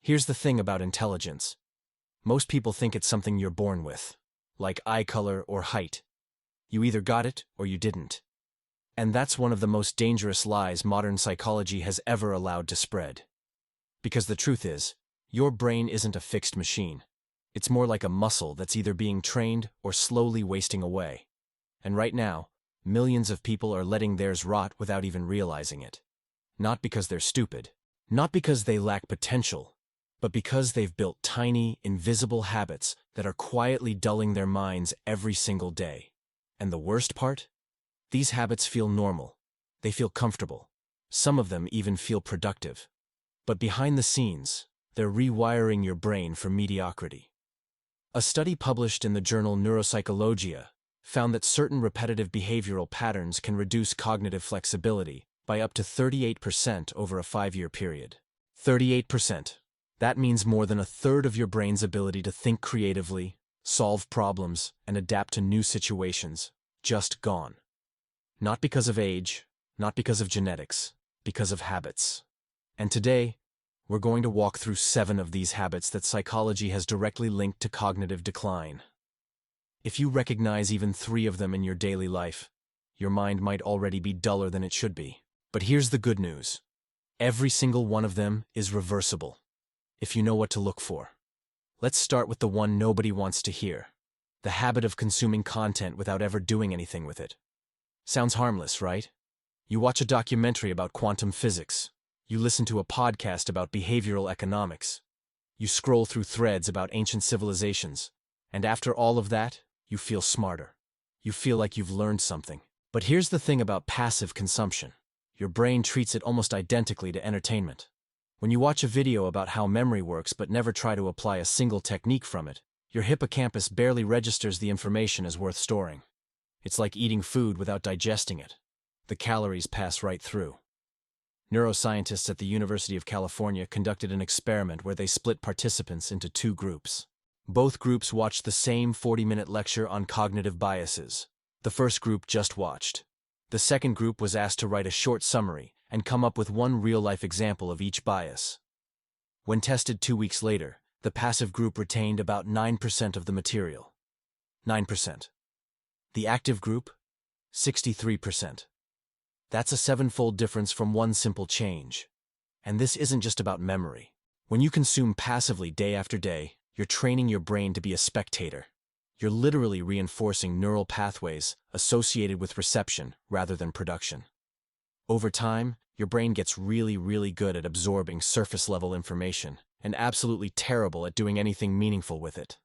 Here's the thing about intelligence. Most people think it's something you're born with, like eye color or height. You either got it or you didn't. And that's one of the most dangerous lies modern psychology has ever allowed to spread. Because the truth is, your brain isn't a fixed machine. It's more like a muscle that's either being trained or slowly wasting away. And right now, millions of people are letting theirs rot without even realizing it. Not because they're stupid, not because they lack potential, but because they've built tiny, invisible habits that are quietly dulling their minds every single day. And the worst part? These habits feel normal. They feel comfortable. Some of them even feel productive. But behind the scenes, they're rewiring your brain for mediocrity. A study published in the journal Neuropsychology found that certain repetitive behavioral patterns can reduce cognitive flexibility by up to 38% over a 5-year period. 38%. That means more than a third of your brain's ability to think creatively, solve problems, and adapt to new situations, just gone. Not because of age, not because of genetics, because of habits. And today, we're going to walk through 7 of these habits that psychology has directly linked to cognitive decline. If you recognize even 3 of them in your daily life, your mind might already be duller than it should be. But here's the good news. Every single one of them is reversible, if you know what to look for. Let's start with the one nobody wants to hear. The habit of consuming content without ever doing anything with it. Sounds harmless, right? You watch a documentary about quantum physics. You listen to a podcast about behavioral economics. You scroll through threads about ancient civilizations. And after all of that, you feel smarter. You feel like you've learned something. But here's the thing about passive consumption. Your brain treats it almost identically to entertainment. When you watch a video about how memory works but never try to apply a single technique from it, your hippocampus barely registers the information as worth storing. It's like eating food without digesting it. The calories pass right through. Neuroscientists at the University of California conducted an experiment where they split participants into 2 groups. Both groups watched the same 40-minute lecture on cognitive biases. The first group just watched. The second group was asked to write a short summary and come up with one real-life example of each bias. When tested 2 weeks later, the passive group retained about 9% of the material. 9%. The active group? 63%. That's a 7-fold difference from one simple change. And this isn't just about memory. When you consume passively day after day, you're training your brain to be a spectator. You're literally reinforcing neural pathways associated with reception rather than production. Over time, your brain gets really good at absorbing surface-level information and absolutely terrible at doing anything meaningful with it.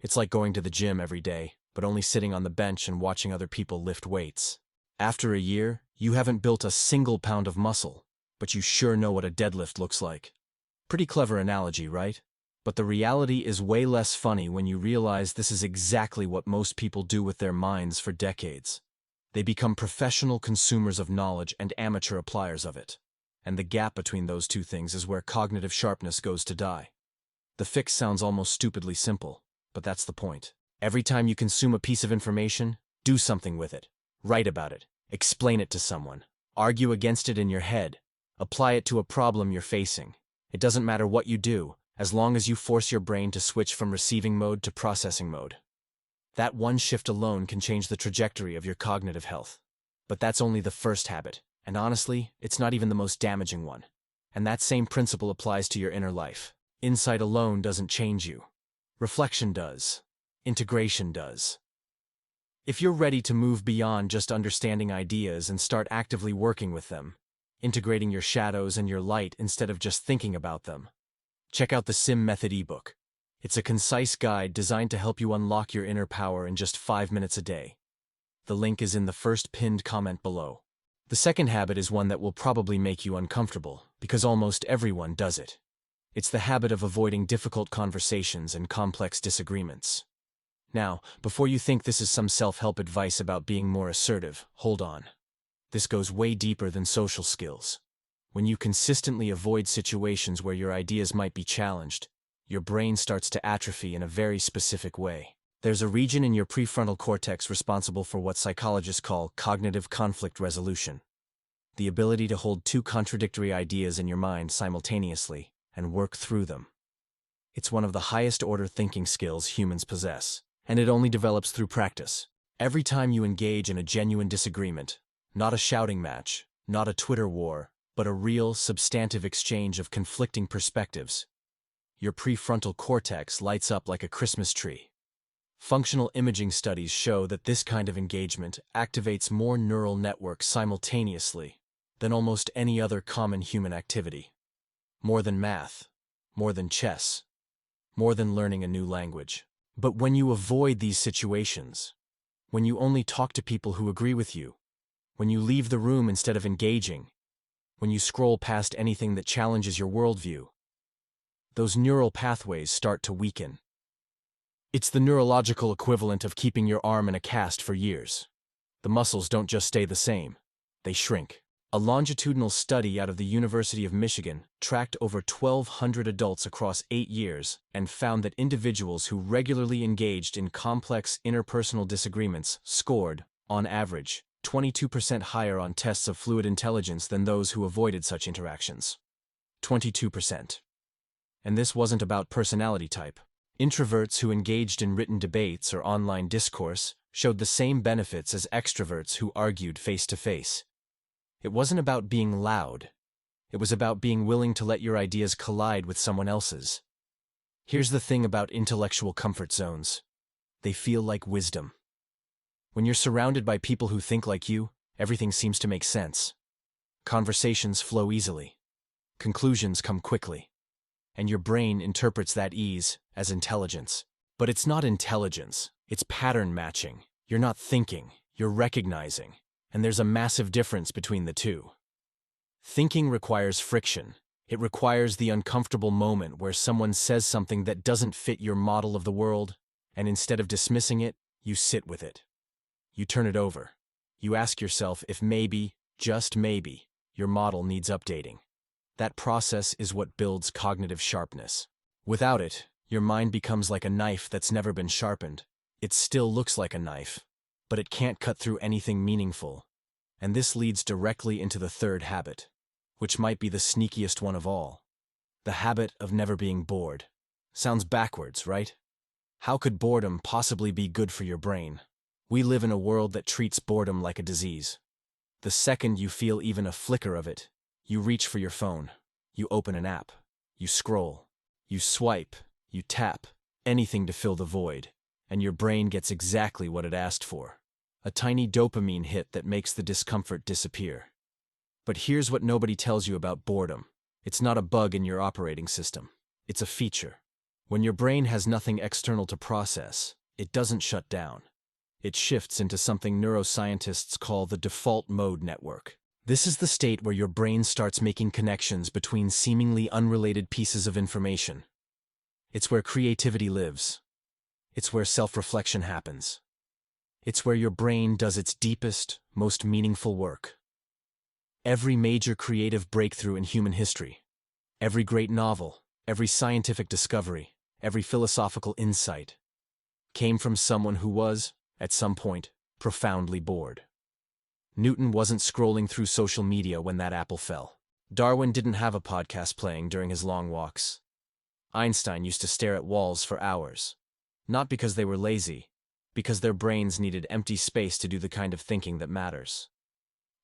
It's like going to the gym every day, but only sitting on the bench and watching other people lift weights. After a year, you haven't built a single pound of muscle, but you sure know what a deadlift looks like. Pretty clever analogy, right? But the reality is way less funny when you realize this is exactly what most people do with their minds for decades. They become professional consumers of knowledge and amateur appliers of it. And the gap between those 2 things is where cognitive sharpness goes to die. The fix sounds almost stupidly simple, but that's the point. Every time you consume a piece of information, do something with it. Write about it. Explain it to someone. Argue against it in your head. Apply it to a problem you're facing. It doesn't matter what you do, as long as you force your brain to switch from receiving mode to processing mode. That one shift alone can change the trajectory of your cognitive health. But that's only the first habit, and honestly, it's not even the most damaging one. And that same principle applies to your inner life. Insight alone doesn't change you. Reflection does. Integration does. If you're ready to move beyond just understanding ideas and start actively working with them, integrating your shadows and your light instead of just thinking about them, check out the Sim Method ebook. It's a concise guide designed to help you unlock your inner power in just 5 minutes a day. The link is in the first pinned comment below. The second habit is one that will probably make you uncomfortable, because almost everyone does it. It's the habit of avoiding difficult conversations and complex disagreements. Now, before you think this is some self-help advice about being more assertive, hold on. This goes way deeper than social skills. When you consistently avoid situations where your ideas might be challenged, your brain starts to atrophy in a very specific way. There's a region in your prefrontal cortex responsible for what psychologists call cognitive conflict resolution. The ability to hold 2 contradictory ideas in your mind simultaneously and work through them. It's one of the highest order thinking skills humans possess, and it only develops through practice. Every time you engage in a genuine disagreement, not a shouting match, not a Twitter war, but a real, substantive exchange of conflicting perspectives, your prefrontal cortex lights up like a Christmas tree. Functional imaging studies show that this kind of engagement activates more neural networks simultaneously than almost any other common human activity. More than math, more than chess, more than learning a new language. But when you avoid these situations, when you only talk to people who agree with you, when you leave the room instead of engaging, when you scroll past anything that challenges your worldview, those neural pathways start to weaken. It's the neurological equivalent of keeping your arm in a cast for years. The muscles don't just stay the same, they shrink. A longitudinal study out of the University of Michigan tracked over 1,200 adults across 8 years and found that individuals who regularly engaged in complex interpersonal disagreements scored, on average, 22% higher on tests of fluid intelligence than those who avoided such interactions. 22%. And this wasn't about personality type. Introverts who engaged in written debates or online discourse showed the same benefits as extroverts who argued face-to-face. It wasn't about being loud. It was about being willing to let your ideas collide with someone else's. Here's the thing about intellectual comfort zones. They feel like wisdom. When you're surrounded by people who think like you, everything seems to make sense. Conversations flow easily. Conclusions come quickly. And your brain interprets that ease as intelligence. But it's not intelligence, it's pattern matching. You're not thinking, you're recognizing. And there's a massive difference between the two. Thinking requires friction. It requires the uncomfortable moment where someone says something that doesn't fit your model of the world, and instead of dismissing it, you sit with it. You turn it over. You ask yourself if maybe, just maybe, your model needs updating. That process is what builds cognitive sharpness. Without it, your mind becomes like a knife that's never been sharpened. It still looks like a knife, but it can't cut through anything meaningful. And this leads directly into the third habit, which might be the sneakiest one of all. The habit of never being bored. Sounds backwards, right? How could boredom possibly be good for your brain? We live in a world that treats boredom like a disease. The second you feel even a flicker of it, you reach for your phone. You open an app. You scroll. You swipe. You tap. Anything to fill the void. And your brain gets exactly what it asked for. A tiny dopamine hit that makes the discomfort disappear. But here's what nobody tells you about boredom. It's not a bug in your operating system. It's a feature. When your brain has nothing external to process, it doesn't shut down. It shifts into something neuroscientists call the default mode network. This is the state where your brain starts making connections between seemingly unrelated pieces of information. It's where creativity lives. It's where self-reflection happens. It's where your brain does its deepest, most meaningful work. Every major creative breakthrough in human history, every great novel, every scientific discovery, every philosophical insight, came from someone who was, at some point, profoundly bored. Newton wasn't scrolling through social media when that apple fell. Darwin didn't have a podcast playing during his long walks. Einstein used to stare at walls for hours. Not because they were lazy, because their brains needed empty space to do the kind of thinking that matters.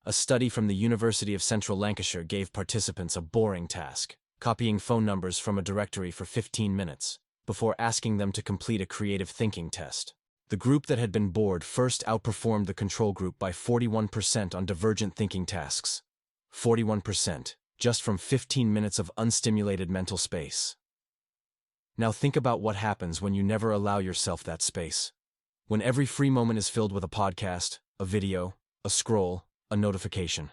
A study from the University of Central Lancashire gave participants a boring task, copying phone numbers from a directory for 15 minutes, before asking them to complete a creative thinking test. The group that had been bored first outperformed the control group by 41% on divergent thinking tasks. 41%, just from 15 minutes of unstimulated mental space. Now think about what happens when you never allow yourself that space. When every free moment is filled with a podcast, a video, a scroll, a notification.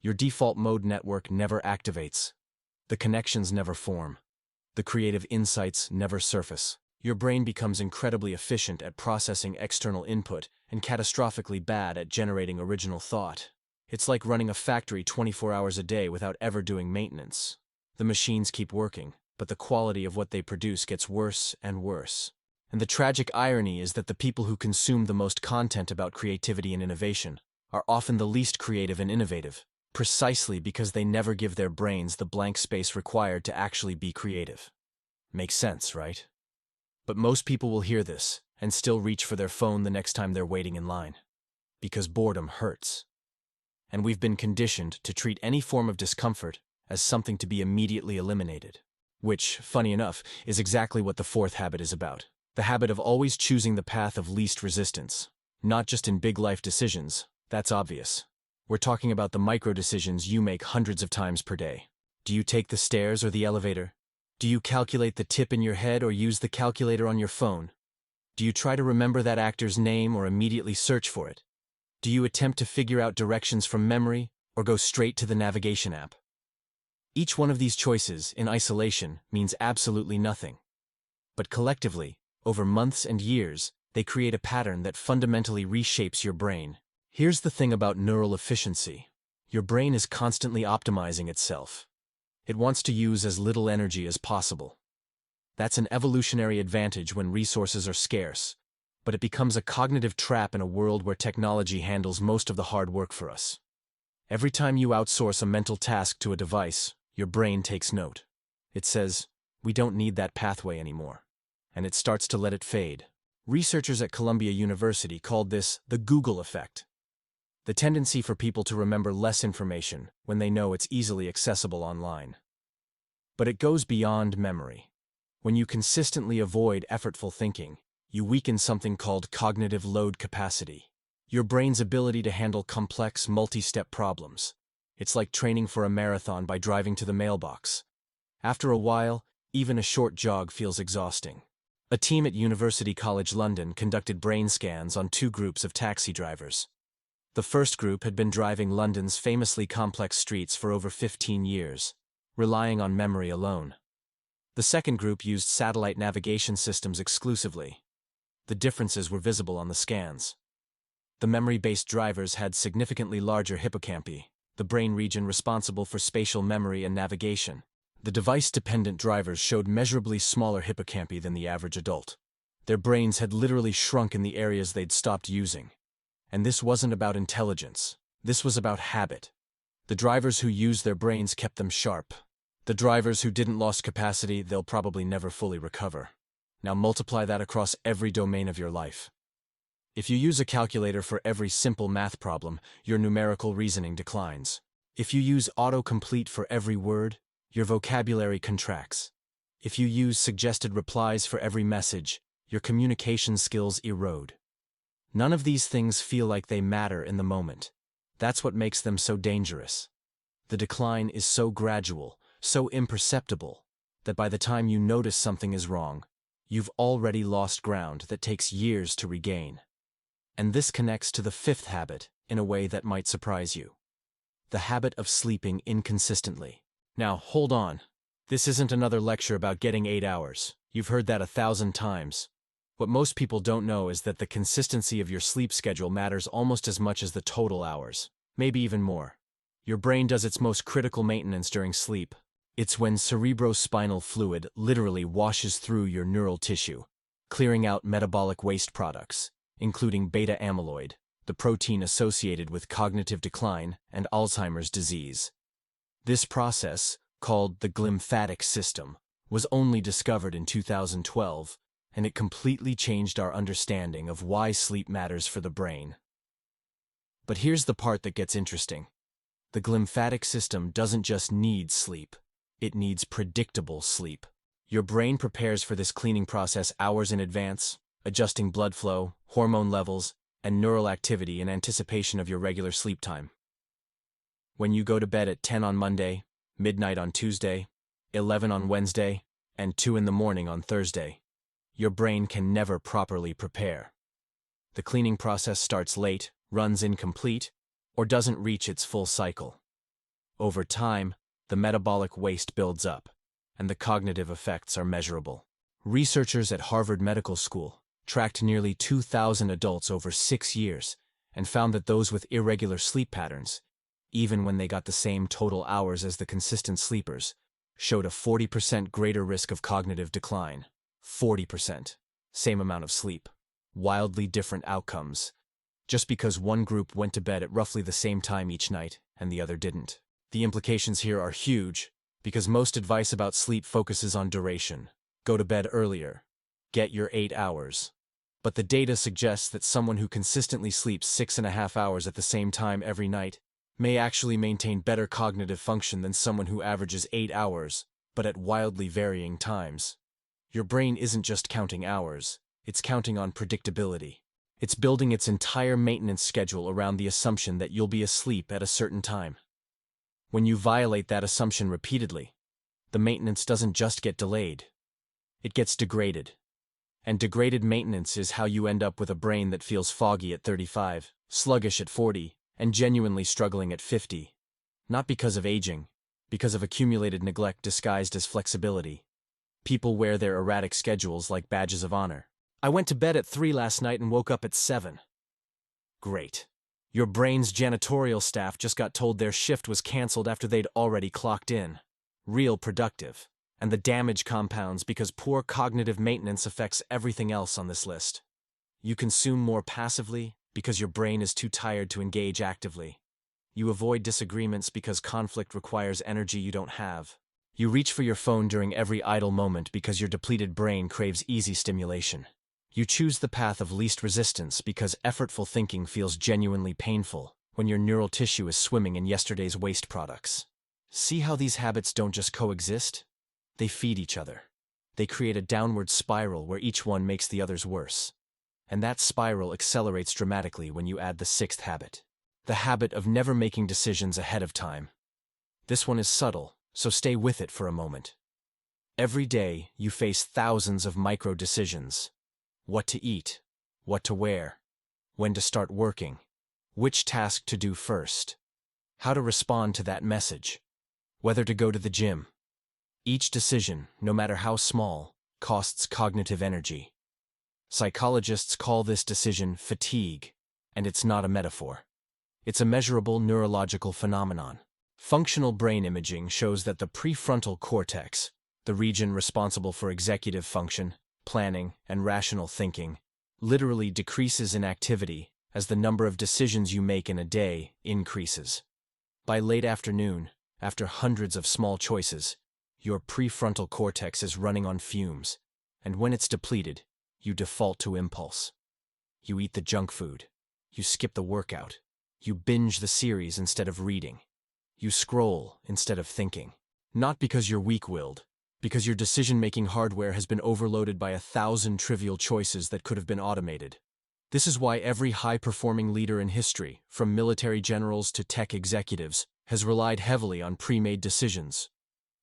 Your default mode network never activates. The connections never form. The creative insights never surface. Your brain becomes incredibly efficient at processing external input and catastrophically bad at generating original thought. It's like running a factory 24 hours a day without ever doing maintenance. The machines keep working, but the quality of what they produce gets worse and worse. And the tragic irony is that the people who consume the most content about creativity and innovation are often the least creative and innovative. Precisely because they never give their brains the blank space required to actually be creative. Makes sense, right? But most people will hear this and still reach for their phone the next time they're waiting in line. Because boredom hurts. And we've been conditioned to treat any form of discomfort as something to be immediately eliminated. Which, funny enough, is exactly what the fourth habit is about. The habit of always choosing the path of least resistance. Not just in big life decisions, that's obvious. We're talking about the micro decisions you make hundreds of times per day. Do you take the stairs or the elevator? Do you calculate the tip in your head or use the calculator on your phone? Do you try to remember that actor's name or immediately search for it? Do you attempt to figure out directions from memory or go straight to the navigation app? Each one of these choices, in isolation, means absolutely nothing. But collectively, over months and years, they create a pattern that fundamentally reshapes your brain. Here's the thing about neural efficiency. Your brain is constantly optimizing itself. It wants to use as little energy as possible. That's an evolutionary advantage when resources are scarce, but it becomes a cognitive trap in a world where technology handles most of the hard work for us. Every time you outsource a mental task to a device, your brain takes note. It says, "We don't need that pathway anymore," and it starts to let it fade. Researchers at Columbia University called this the Google effect. The tendency for people to remember less information when they know it's easily accessible online. But it goes beyond memory. When you consistently avoid effortful thinking, you weaken something called cognitive load capacity. Your brain's ability to handle complex, multi-step problems. It's like training for a marathon by driving to the mailbox. After a while, even a short jog feels exhausting. A team at University College London conducted brain scans on two groups of taxi drivers. The first group had been driving London's famously complex streets for over 15 years, relying on memory alone. The second group used satellite navigation systems exclusively. The differences were visible on the scans. The memory-based drivers had significantly larger hippocampi, the brain region responsible for spatial memory and navigation. The device-dependent drivers showed measurably smaller hippocampi than the average adult. Their brains had literally shrunk in the areas they'd stopped using. And this wasn't about intelligence. This was about habit. The drivers who used their brains kept them sharp. The drivers who didn't lose capacity, they'll probably never fully recover. Now multiply that across every domain of your life. If you use a calculator for every simple math problem, your numerical reasoning declines. If you use autocomplete for every word, your vocabulary contracts. If you use suggested replies for every message, your communication skills erode. None of these things feel like they matter in the moment. That's what makes them so dangerous. The decline is so gradual, so imperceptible, that by the time you notice something is wrong, you've already lost ground that takes years to regain. And this connects to the fifth habit in a way that might surprise you. The habit of sleeping inconsistently. Now, hold on. This isn't another lecture about getting 8 hours. You've heard that 1,000 times. What most people don't know is that the consistency of your sleep schedule matters almost as much as the total hours, maybe even more. Your brain does its most critical maintenance during sleep. It's when cerebrospinal fluid literally washes through your neural tissue, clearing out metabolic waste products, including beta amyloid, the protein associated with cognitive decline and Alzheimer's disease. This process, called the glymphatic system, was only discovered in 2012, and it completely changed our understanding of why sleep matters for the brain. But here's the part that gets interesting. The glymphatic system doesn't just need sleep, it needs predictable sleep. Your brain prepares for this cleaning process hours in advance, adjusting blood flow, hormone levels, and neural activity in anticipation of your regular sleep time. When you go to bed at 10 on Monday, midnight on Tuesday, 11 on Wednesday, and 2 in the morning on Thursday, your brain can never properly prepare. The cleaning process starts late, runs incomplete, or doesn't reach its full cycle. Over time, the metabolic waste builds up, and the cognitive effects are measurable. Researchers at Harvard Medical School tracked nearly 2,000 adults over 6 years and found that those with irregular sleep patterns, even when they got the same total hours as the consistent sleepers, showed a 40% greater risk of cognitive decline. 40%. Same amount of sleep. Wildly different outcomes. just because one group went to bed at roughly the same time each night and the other didn't. The implications here are huge, because most advice about sleep focuses on duration. Go to bed earlier. Get your 8 hours. But the data suggests that someone who consistently sleeps 6.5 hours at the same time every night may actually maintain better cognitive function than someone who averages 8 hours, but at wildly varying times. Your brain isn't just counting hours, it's counting on predictability. It's building its entire maintenance schedule around the assumption that you'll be asleep at a certain time. When you violate that assumption repeatedly, the maintenance doesn't just get delayed, it gets degraded. And degraded maintenance is how you end up with a brain that feels foggy at 35, sluggish at 40, and genuinely struggling at 50. Not because of aging, because of accumulated neglect disguised as flexibility. People wear their erratic schedules like badges of honor. I went to bed at 3 last night and woke up at 7. Great. Your brain's janitorial staff just got told their shift was canceled after they'd already clocked in. Real productive. And the damage compounds because poor cognitive maintenance affects everything else on this list. You consume more passively because your brain is too tired to engage actively. You avoid disagreements because conflict requires energy you don't have. You reach for your phone during every idle moment because your depleted brain craves easy stimulation. You choose the path of least resistance because effortful thinking feels genuinely painful when your neural tissue is swimming in yesterday's waste products. See how these habits don't just coexist? They feed each other. They create a downward spiral where each one makes the others worse. And that spiral accelerates dramatically when you add the 6th habit. The habit of never making decisions ahead of time. This one is subtle, so stay with it for a moment. Every day, you face thousands of micro decisions. What to eat, what to wear, when to start working, which task to do first, how to respond to that message, whether to go to the gym. Each decision, no matter how small, costs cognitive energy. Psychologists call this decision fatigue, and it's not a metaphor. It's a measurable neurological phenomenon. Functional brain imaging shows that the prefrontal cortex, the region responsible for executive function, planning, and rational thinking, literally decreases in activity as the number of decisions you make in a day increases. By late afternoon, after hundreds of small choices, your prefrontal cortex is running on fumes, and when it's depleted, you default to impulse. You eat the junk food. You skip the workout. You binge the series instead of reading. You scroll instead of thinking. Not because you're weak-willed, because your decision-making hardware has been overloaded by 1,000 trivial choices that could have been automated. This is why every high-performing leader in history, from military generals to tech executives, has relied heavily on pre-made decisions.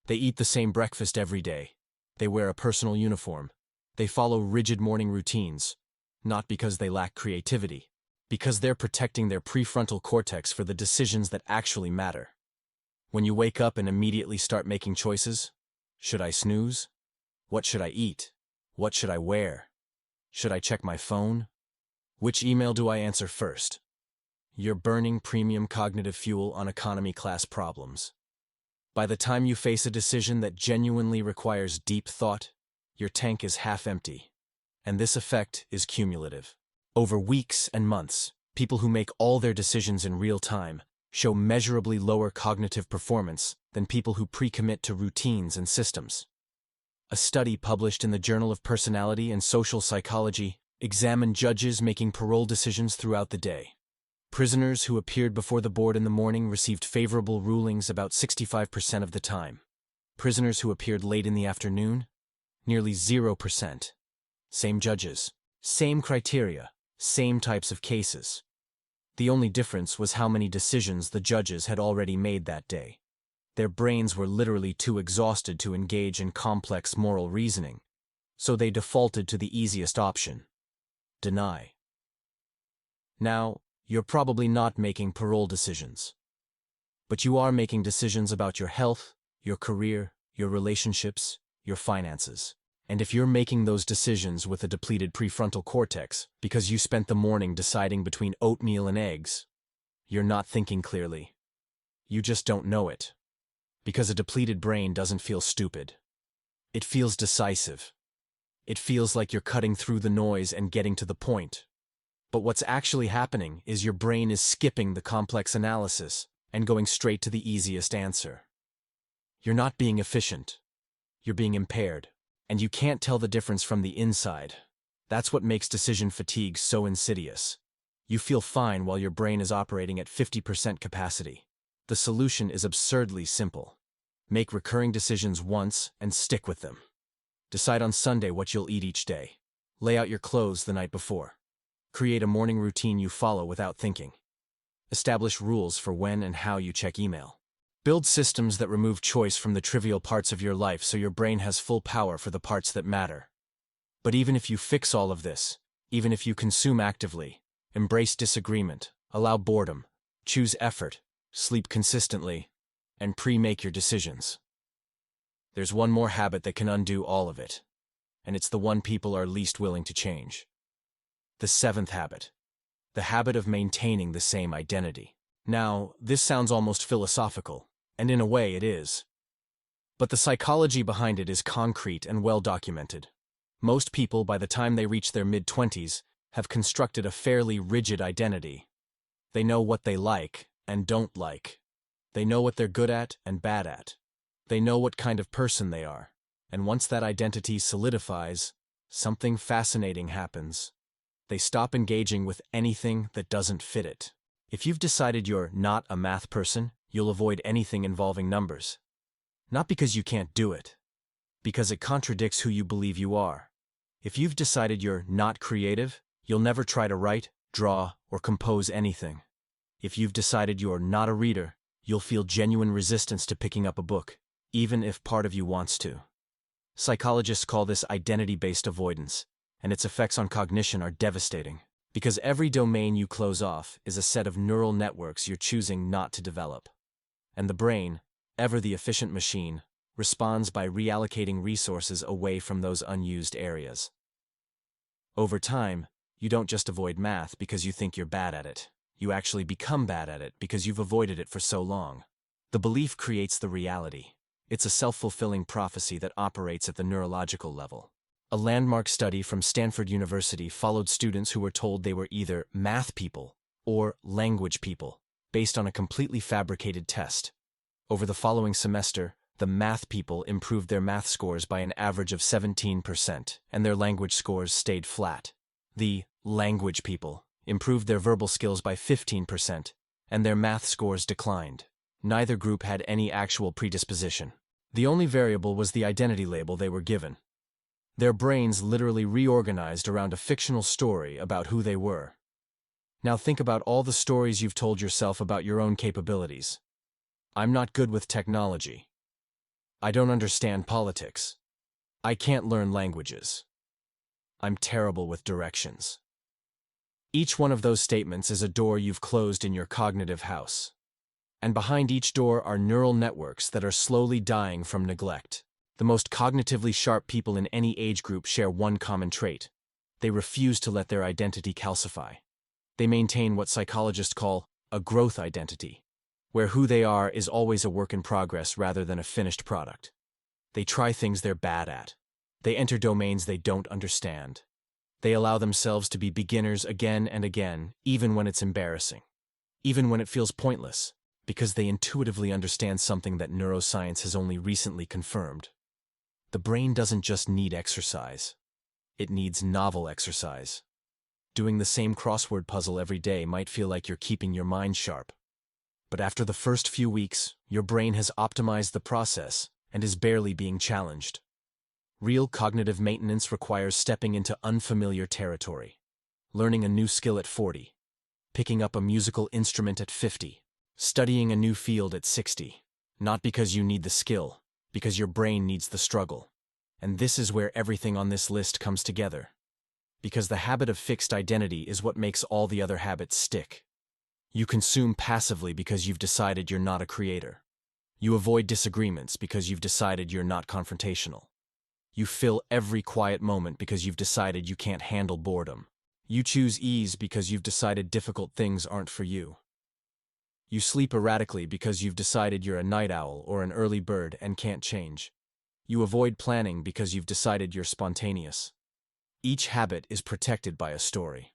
They eat the same breakfast every day. They wear a personal uniform. They follow rigid morning routines, not because they lack creativity, because they're protecting their prefrontal cortex for the decisions that actually matter. When you wake up and immediately start making choices, should I snooze? What should I eat? What should I wear? Should I check my phone? Which email do I answer first? You're burning premium cognitive fuel on economy-class problems. By the time you face a decision that genuinely requires deep thought, your tank is half empty. And this effect is cumulative. Over weeks and months, people who make all their decisions in real time show measurably lower cognitive performance than people who pre-commit to routines and systems. A study published in the Journal of Personality and Social Psychology examined judges making parole decisions throughout the day. Prisoners who appeared before the board in the morning received favorable rulings about 65% of the time. Prisoners who appeared late in the afternoon, nearly 0%. Same judges, same criteria, same types of cases. The only difference was how many decisions the judges had already made that day. Their brains were literally too exhausted to engage in complex moral reasoning, so they defaulted to the easiest option: deny. Now, you're probably not making parole decisions. But you are making decisions about your health, your career, your relationships, your finances. And if you're making those decisions with a depleted prefrontal cortex because you spent the morning deciding between oatmeal and eggs, you're not thinking clearly. You just don't know it. Because a depleted brain doesn't feel stupid. It feels decisive. It feels like you're cutting through the noise and getting to the point. But what's actually happening is your brain is skipping the complex analysis and going straight to the easiest answer. You're not being efficient. You're being impaired. And you can't tell the difference from the inside. That's what makes decision fatigue so insidious. You feel fine while your brain is operating at 50% capacity. The solution is absurdly simple. Make recurring decisions once and stick with them. Decide on Sunday what you'll eat each day. Lay out your clothes the night before. Create a morning routine you follow without thinking. Establish rules for when and how you check email. Build systems that remove choice from the trivial parts of your life so your brain has full power for the parts that matter. But even if you fix all of this, even if you consume actively, embrace disagreement, allow boredom, choose effort, sleep consistently, and pre-make your decisions, there's one more habit that can undo all of it, and it's the one people are least willing to change. The seventh habit. The habit of maintaining the same identity. Now, this sounds almost philosophical, and in a way it is. But the psychology behind it is concrete and well documented. Most people, by the time they reach their mid-20s, have constructed a fairly rigid identity. They know what they like and don't like. They know what they're good at and bad at. They know what kind of person they are. And once that identity solidifies, something fascinating happens. They stop engaging with anything that doesn't fit it. If you've decided you're not a math person, you'll avoid anything involving numbers. Not because you can't do it, because it contradicts who you believe you are. If you've decided you're not creative, you'll never try to write, draw, or compose anything. If you've decided you're not a reader, you'll feel genuine resistance to picking up a book, even if part of you wants to. Psychologists call this identity-based avoidance, and its effects on cognition are devastating. Because every domain you close off is a set of neural networks you're choosing not to develop. And the brain, ever the efficient machine, responds by reallocating resources away from those unused areas. Over time, you don't just avoid math because you think you're bad at it. You actually become bad at it because you've avoided it for so long. The belief creates the reality. It's a self-fulfilling prophecy that operates at the neurological level. A landmark study from Stanford University followed students who were told they were either math people or language people, based on a completely fabricated test. Over the following semester, the math people improved their math scores by an average of 17%, and their language scores stayed flat. The language people improved their verbal skills by 15%, and their math scores declined. Neither group had any actual predisposition. The only variable was the identity label they were given. Their brains literally reorganized around a fictional story about who they were. Now think about all the stories you've told yourself about your own capabilities. I'm not good with technology. I don't understand politics. I can't learn languages. I'm terrible with directions. Each one of those statements is a door you've closed in your cognitive house. And behind each door are neural networks that are slowly dying from neglect. The most cognitively sharp people in any age group share one common trait. They refuse to let their identity calcify. They maintain what psychologists call a growth identity, where who they are is always a work in progress rather than a finished product. They try things they're bad at. They enter domains they don't understand. They allow themselves to be beginners again and again, even when it's embarrassing. Even when it feels pointless, because they intuitively understand something that neuroscience has only recently confirmed. The brain doesn't just need exercise. It needs novel exercise. Doing the same crossword puzzle every day might feel like you're keeping your mind sharp. But after the first few weeks, your brain has optimized the process and is barely being challenged. Real cognitive maintenance requires stepping into unfamiliar territory, learning a new skill at 40, picking up a musical instrument at 50, studying a new field at 60, not because you need the skill, because your brain needs the struggle. And this is where everything on this list comes together. Because the habit of fixed identity is what makes all the other habits stick. You consume passively because you've decided you're not a creator. You avoid disagreements because you've decided you're not confrontational. You fill every quiet moment because you've decided you can't handle boredom. You choose ease because you've decided difficult things aren't for you. You sleep erratically because you've decided you're a night owl or an early bird and can't change. You avoid planning because you've decided you're spontaneous. Each habit is protected by a story.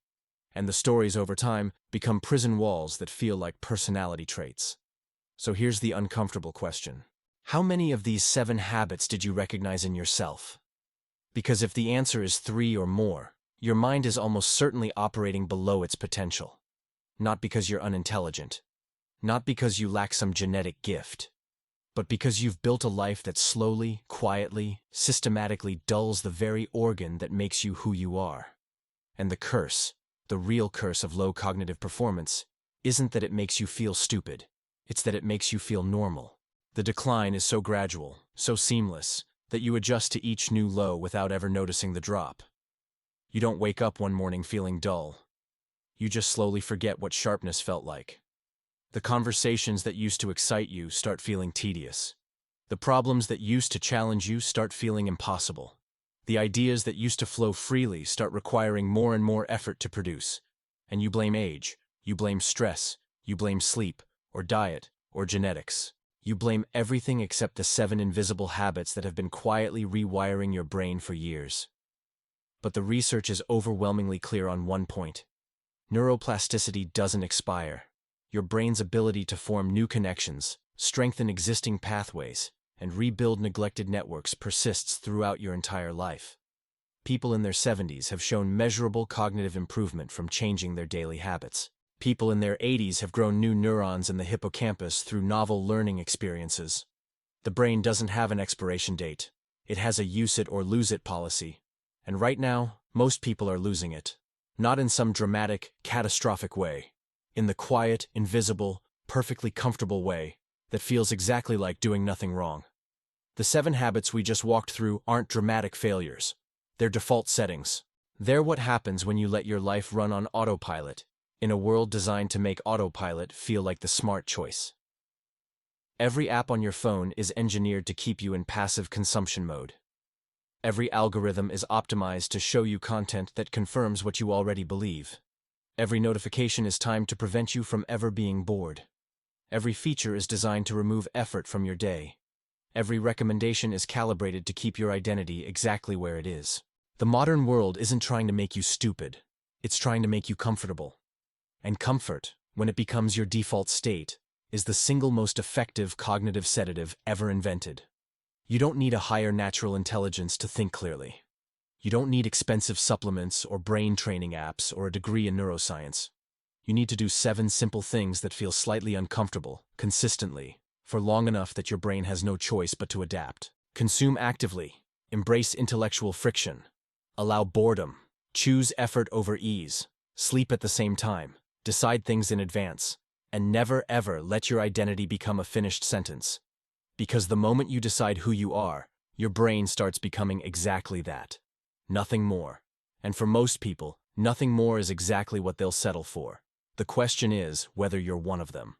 And the stories over time become prison walls that feel like personality traits. So here's the uncomfortable question. How many of these 7 habits did you recognize in yourself? Because if the answer is 3 or more, your mind is almost certainly operating below its potential. Not because you're unintelligent, not because you lack some genetic gift, but because you've built a life that slowly, quietly, systematically dulls the very organ that makes you who you are. And the curse, the real curse of low cognitive performance, isn't that it makes you feel stupid, it's that it makes you feel normal. The decline is so gradual, so seamless, that you adjust to each new low without ever noticing the drop. You don't wake up one morning feeling dull. You just slowly forget what sharpness felt like. The conversations that used to excite you start feeling tedious. The problems that used to challenge you start feeling impossible. The ideas that used to flow freely start requiring more and more effort to produce. And you blame age, you blame stress, you blame sleep, or diet, or genetics. You blame everything except the 7 invisible habits that have been quietly rewiring your brain for years. But the research is overwhelmingly clear on one point. Neuroplasticity doesn't expire. Your brain's ability to form new connections, strengthen existing pathways, and rebuild neglected networks persists throughout your entire life. People in their 70s have shown measurable cognitive improvement from changing their daily habits. People in their 80s have grown new neurons in the hippocampus through novel learning experiences. The brain doesn't have an expiration date. It has a use it or lose it policy. And right now, most people are losing it. Not in some dramatic, catastrophic way. In the quiet, invisible, perfectly comfortable way that feels exactly like doing nothing wrong. The 7 habits we just walked through aren't dramatic failures. They're default settings. They're what happens when you let your life run on autopilot, in a world designed to make autopilot feel like the smart choice. Every app on your phone is engineered to keep you in passive consumption mode. Every algorithm is optimized to show you content that confirms what you already believe. Every notification is timed to prevent you from ever being bored. Every feature is designed to remove effort from your day. Every recommendation is calibrated to keep your identity exactly where it is. The modern world isn't trying to make you stupid. It's trying to make you comfortable. And comfort, when it becomes your default state, is the single most effective cognitive sedative ever invented. You don't need a higher natural intelligence to think clearly. You don't need expensive supplements or brain training apps or a degree in neuroscience. You need to do 7 simple things that feel slightly uncomfortable, consistently, for long enough that your brain has no choice but to adapt. Consume actively. Embrace intellectual friction. Allow boredom. Choose effort over ease. Sleep at the same time. Decide things in advance. And never ever let your identity become a finished sentence. Because the moment you decide who you are, your brain starts becoming exactly that. Nothing more. And for most people, nothing more is exactly what they'll settle for. The question is whether you're one of them.